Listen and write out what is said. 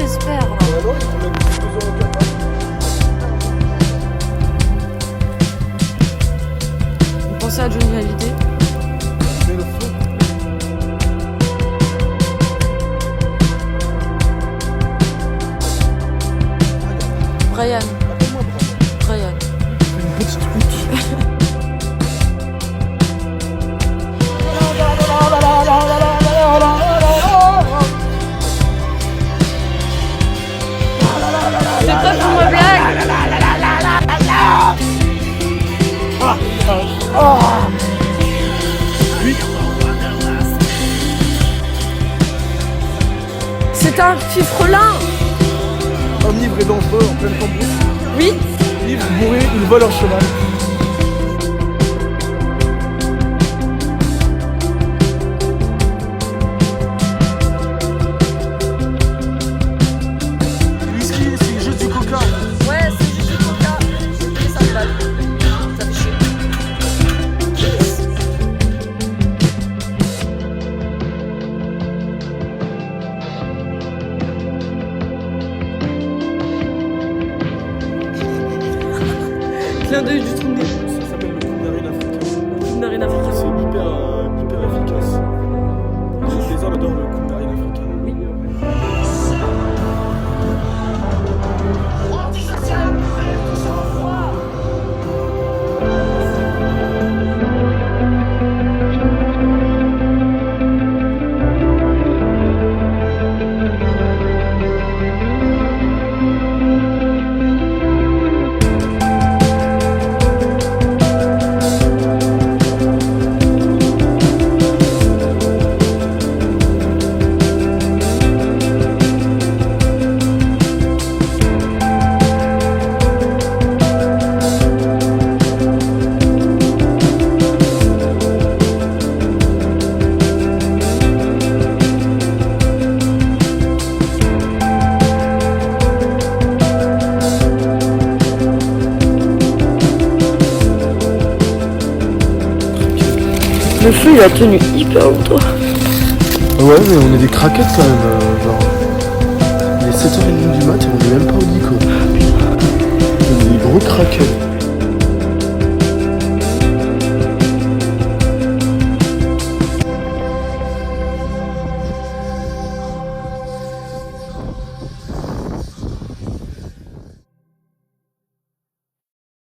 j'espère. Là. Alors, il faut mettre 2,4 €. Vous pensez à Johnny Hallyday? Mais le feu. Brian. Appelle-moi Brian. Brian. Une petite route. C'est pas pour ma blague. Oui. C'est un fifrelin. Un ivre et dangereux en pleine cambrousse. Oui. Ivre, bourré, il vole un cheval. Whisky, c'est juste du coca. Ouais, c'est juste du coca. Et ça me balle. Ça fait chier. Clin d'œil du tourné. Ça s'appelle le Kundalini africain. Une narine africaine. C'est hyper efficace. Les hommes adorent le Kundalini africain. Oui. Le feu il a tenu hyper longtemps. Ouais, mais on est des craquettes quand même. Genre, il est 7h30 du mat et on est même pas au lit quoi. On est des gros craquettes.